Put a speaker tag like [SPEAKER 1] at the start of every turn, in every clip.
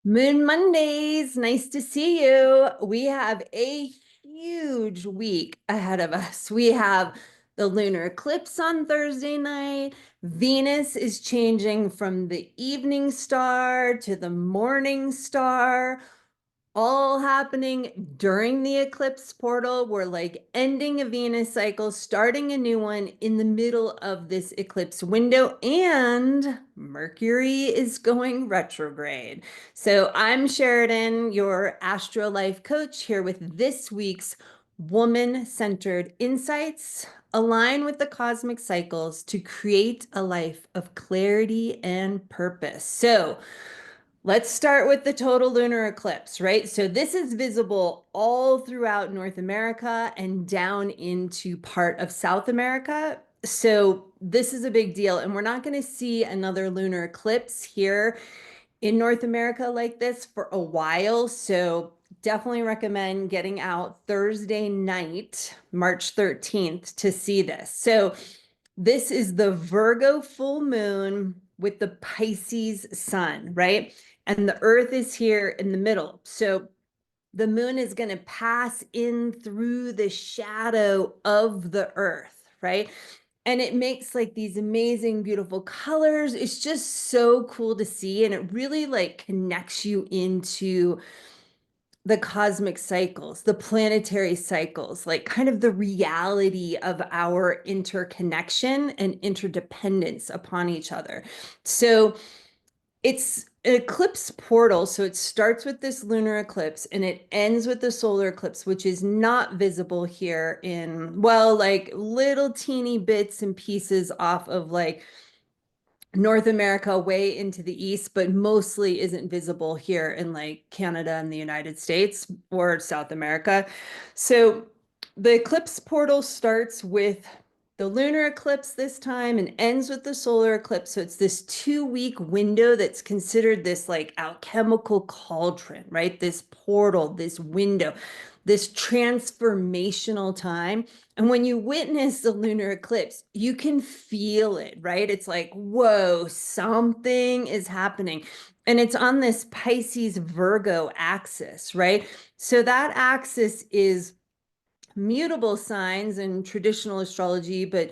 [SPEAKER 1] Moon Mondays, nice to see you. We have a huge week ahead of us. We have the lunar eclipse on Thursday night. Venus is changing from the evening star to the morning star, all happening during the eclipse portal. We're like ending a Venus cycle, starting a new one in the middle of this eclipse window, and Mercury is going retrograde. So I'm Sheridan, your Astro Life coach, here with this week's woman-centered insights. Align with the cosmic cycles to create a life of clarity and purpose. So let's start with the total lunar eclipse, right? So this is visible all throughout North America and down into part of South America. So this is a big deal, and we're not going to see another lunar eclipse here in North America like this for a while. So definitely recommend getting out Thursday night, March 13th, to see this. So this is the Virgo full moon with the Pisces sun, right? And the earth is here in the middle. So the moon is going to pass in through the shadow of the earth, right? And it makes like these amazing, beautiful colors. It's just so cool to see. And it really like connects you into the cosmic cycles, the planetary cycles, like kind of the reality of our interconnection and interdependence upon each other. So it's an eclipse portal. So it starts with this lunar eclipse and it ends with the solar eclipse, which is not visible here in, well, like little teeny bits and pieces off of like North America way into the east, but mostly isn't visible here in like Canada and the United States or South America. So the eclipse portal starts with the lunar eclipse this time and ends with the solar eclipse. So it's this 2-week window that's considered this like alchemical cauldron, right? This portal, this window, this transformational time. And when you witness the lunar eclipse, you can feel it, right? It's like, whoa, something is happening. And it's on this Pisces Virgo axis, right? So that axis is mutable signs in traditional astrology, but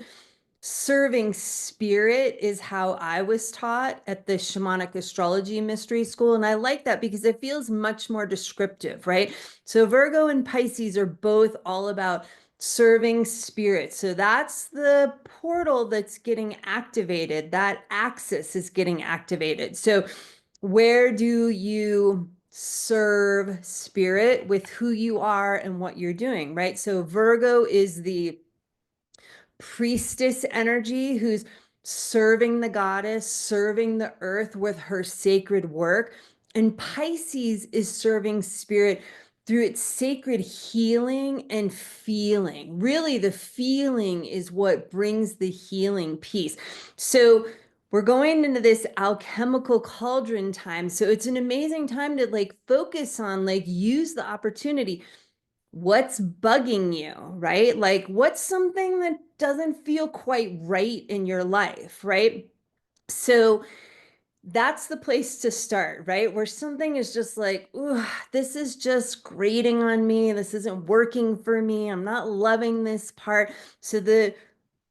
[SPEAKER 1] serving spirit is how I was taught at the shamanic astrology mystery school. And I like that because it feels much more descriptive, right? So Virgo and Pisces are both all about serving spirit. So that's the portal that's getting activated. That axis is getting activated. So where do you serve spirit with who you are and what you're doing, right? So Virgo is the priestess energy who's serving the goddess, serving the earth with her sacred work. And Pisces is serving spirit through its sacred healing and feeling. Really, the feeling is what brings the healing piece. So we're going into this alchemical cauldron time. So it's an amazing time to like focus on, like, use the opportunity. What's bugging you, right? Like, what's something that doesn't feel quite right in your life, right? So that's the place to start, right? Where something is just like, ooh, this is just grating on me. This isn't working for me. I'm not loving this part. So the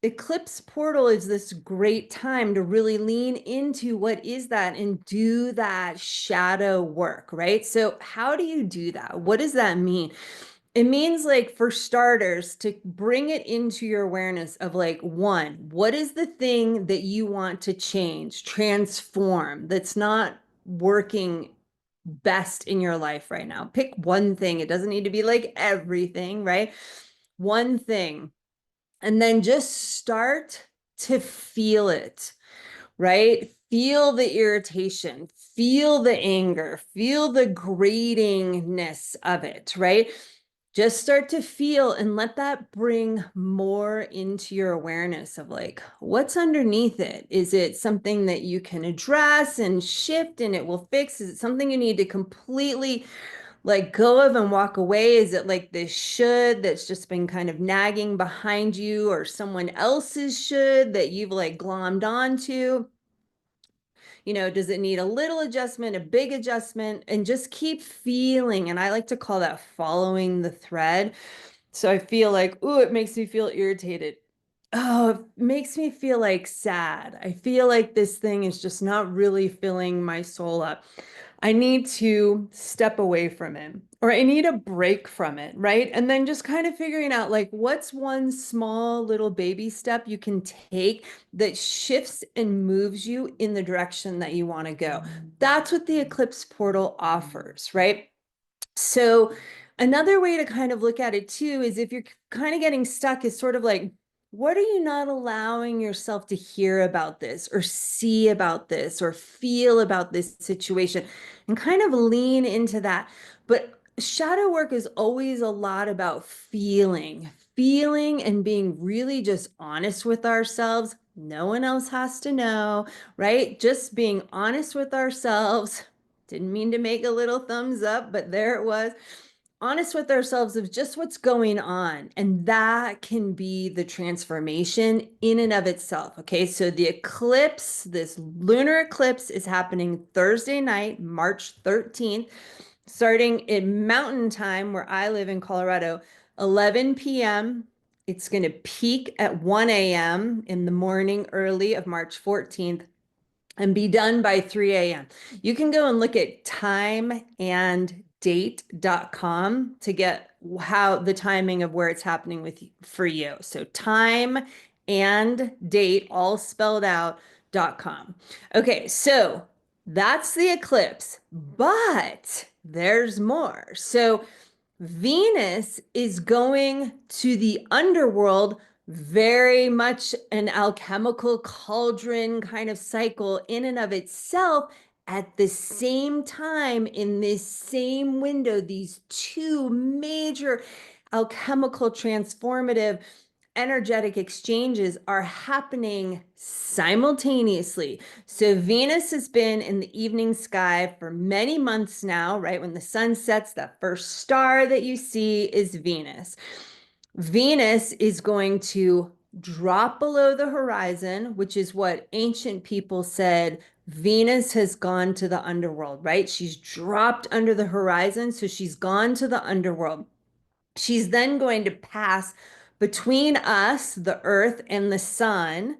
[SPEAKER 1] eclipse portal is this great time to really lean into what is that and do that shadow work, right? So how do you do that? What does that mean? It means, like, for starters, to bring it into your awareness of like, one, what is the thing that you want to change, transform, that's not working best in your life right now? Pick one thing. It doesn't need to be like everything, right? One thing. And then just start to feel it, right? Feel the irritation, feel the anger, feel the gratingness of it, right? Just start to feel and let that bring more into your awareness of like, what's underneath it? Is it something that you can address and shift and it will fix? Is it something you need to completely let go of and walk away? Is it like this should that's just been kind of nagging behind you, or someone else's should that you've like glommed onto? does it need a little adjustment, a big adjustment, and just keep feeling. And I like to call that following the thread. So I feel like, oh, it makes me feel irritated. Oh, it makes me feel like sad. I feel like this thing is just not really filling my soul up. I need to step away from it, or I need a break from it, right? And then just kind of figuring out like what's one small little baby step you can take that shifts and moves you in the direction that you want to go. That's what the Eclipse Portal offers, right? So another way to kind of look at it too is if you're kind of getting stuck is sort of like, what are you not allowing yourself to hear about this or see about this or feel about this situation, and kind of lean into that. But shadow work is always a lot about feeling and being really just honest with ourselves. No one else has to know, right? Just being honest with ourselves. Didn't mean to make a little thumbs up, but there it was. Honest with ourselves of just what's going on. And that can be the transformation in and of itself. Okay. So the eclipse, this lunar eclipse is happening Thursday night, March 13th, starting in mountain time where I live in Colorado, 11 p.m. It's going to peak at 1 a.m. in the morning early of March 14th and be done by 3 a.m. You can go and look at timeanddate.com to get how the timing of where it's happening with for you. So time and date all spelled out.com. Okay, so that's the eclipse, but there's more. So Venus is going to the underworld, very much an alchemical cauldron kind of cycle in and of itself at the same time in this same window. These two major alchemical transformative energetic exchanges are happening simultaneously. So Venus has been in the evening sky for many months now, right? When the sun sets, that first star that you see is Venus. Venus is going to drop below the horizon, which is what ancient people said. Venus has gone to the underworld, right? She's dropped under the horizon, so she's gone to the underworld. She's then going to pass between us, the earth, and the sun,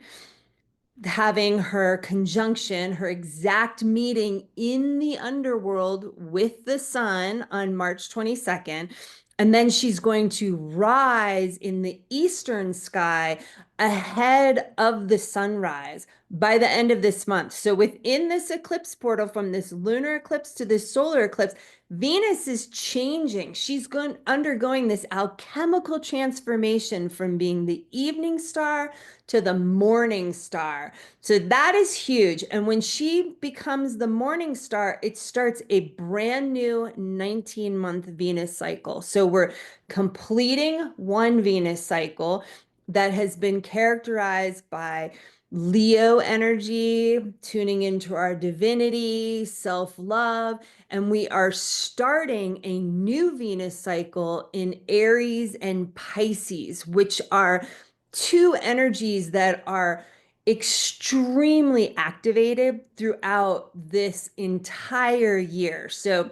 [SPEAKER 1] having her conjunction, her exact meeting in the underworld with the sun on March 22nd. And then she's going to rise in the eastern sky ahead of the sunrise by the end of this month. So within this eclipse portal, from this lunar eclipse to this solar eclipse, Venus is changing. She's undergoing this alchemical transformation from being the evening star to the morning star. So that is huge. And when she becomes the morning star, it starts a brand new 19-month Venus cycle. So we're completing one Venus cycle that has been characterized by Leo energy, tuning into our divinity, self-love, and we are starting a new Venus cycle in Aries and Pisces, which are two energies that are extremely activated throughout this entire year. So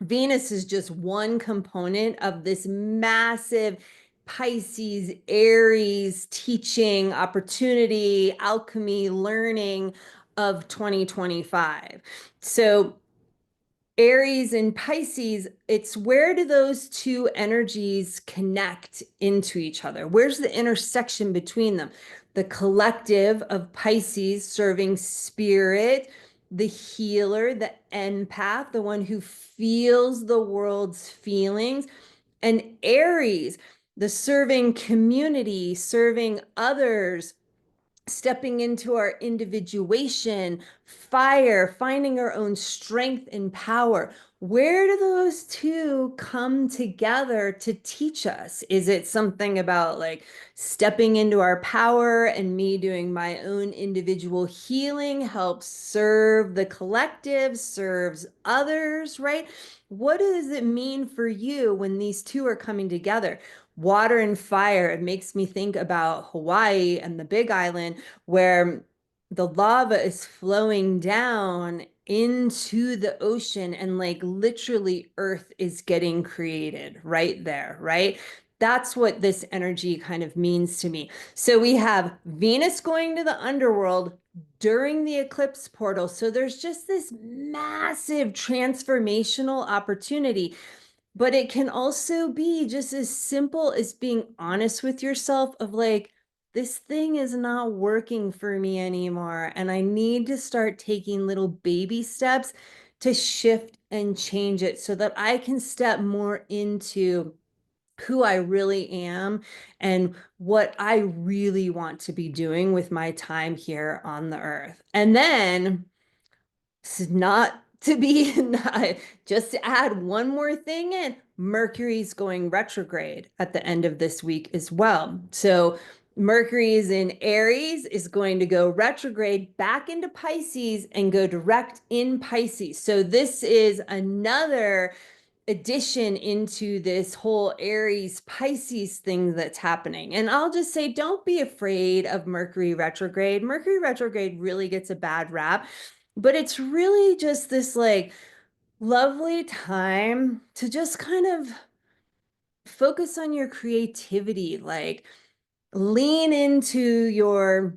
[SPEAKER 1] Venus is just one component of this massive Pisces, Aries teaching, opportunity, alchemy, learning of 2025. So Aries and Pisces, it's where do those two energies connect into each other? Where's the intersection between them? The collective of Pisces serving spirit, the healer, the empath, the one who feels the world's feelings, and Aries, the serving community, serving others, stepping into our individuation, fire, finding our own strength and power. Where do those two come together to teach us? Is it something about like stepping into our power and me doing my own individual healing helps serve the collective, serves others, right? What does it mean for you when these two are coming together? Water and fire, it makes me think about Hawaii and the Big Island, where the lava is flowing down into the ocean and like literally Earth is getting created right there, right? That's what this energy kind of means to me. So we have Venus going to the underworld during the eclipse portal. So there's just this massive transformational opportunity. But it can also be just as simple as being honest with yourself of like, this thing is not working for me anymore. And I need to start taking little baby steps to shift and change it so that I can step more into who I really am and what I really want to be doing with my time here on the earth. And then not to be just to add one more thing in, Mercury's going retrograde at the end of this week as well. So Mercury is in Aries, is going to go retrograde back into Pisces and go direct in Pisces. So this is another addition into this whole Aries Pisces thing that's happening. And I'll just say, don't be afraid of Mercury retrograde. Mercury retrograde really gets a bad rap, but it's really just this like lovely time to just kind of focus on your creativity, like lean into your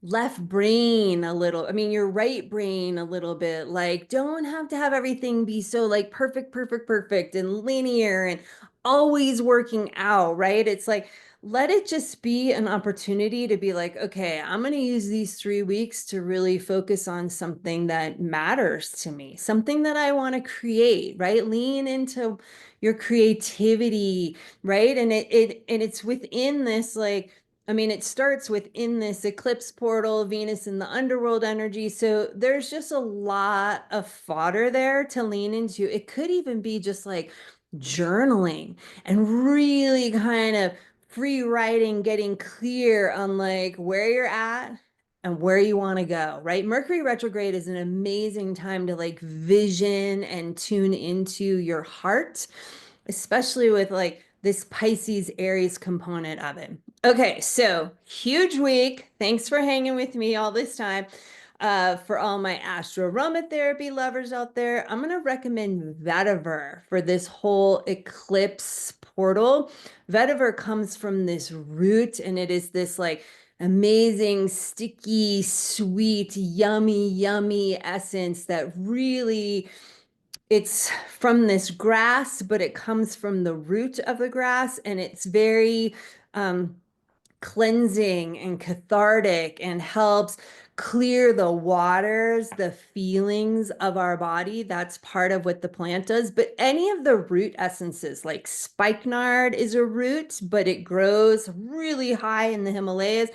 [SPEAKER 1] left brain a little. I mean, your right brain a little bit. Like, don't have to have everything be so like perfect, perfect, perfect and linear and always working out, right? It's like, let it just be an opportunity to be like, okay, I'm going to use these 3 weeks to really focus on something that matters to me, something that I want to create, right? Lean into your creativity, right? And it's within this like, I mean, it starts within this eclipse portal, Venus in the underworld energy. So there's just a lot of fodder there to lean into. It could even be just like journaling and really kind of free writing, getting clear on like where you're at and where you want to go, right? Mercury retrograde is an amazing time to like vision and tune into your heart, especially with like this Pisces Aries component of it. Okay, so huge week. Thanks for hanging with me all this time. For all my astro aromatherapy lovers out there, I'm going to recommend vetiver for this whole eclipse portal. Vetiver comes from this root, and it is this like amazing, sticky, sweet, yummy, yummy essence that really it's from this grass, but it comes from the root of the grass, and it's very um, cleansing and cathartic and helps clear the waters, the feelings of our body. That's part of what the plant does. But any of the root essences, like spikenard is a root, but it grows really high in the Himalayas.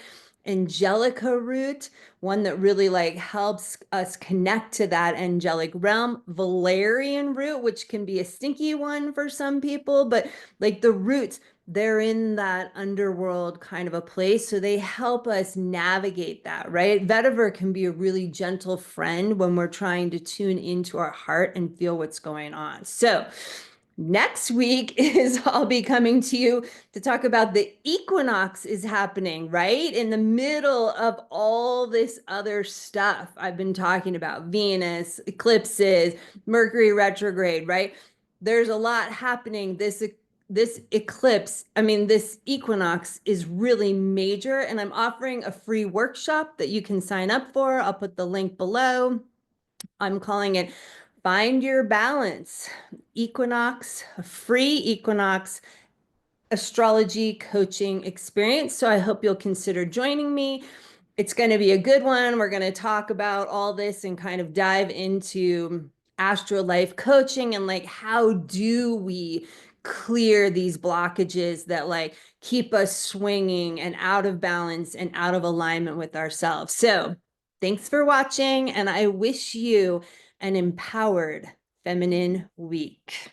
[SPEAKER 1] Angelica root, one that really like helps us connect to that angelic realm. Valerian root, which can be a stinky one for some people, but like the roots, they're in that underworld kind of a place. So they help us navigate that, right? Vetiver can be a really gentle friend when we're trying to tune into our heart and feel what's going on. So next week is I'll be coming to you to talk about the equinox is happening right in the middle of all this other stuff I've been talking about, Venus, eclipses, Mercury retrograde, right? There's a lot happening. This eclipse, I mean, this equinox is really major, and I'm offering a free workshop that you can sign up for. I'll put the link below. I'm calling it Find Your Balance Equinox, a free equinox astrology coaching experience. So I hope you'll consider joining me. It's going to be a good one. We're going to talk about all this and kind of dive into astro life coaching and like how do we clear these blockages that like keep us swinging and out of balance and out of alignment with ourselves. So thanks for watching, and I wish you an empowered feminine week.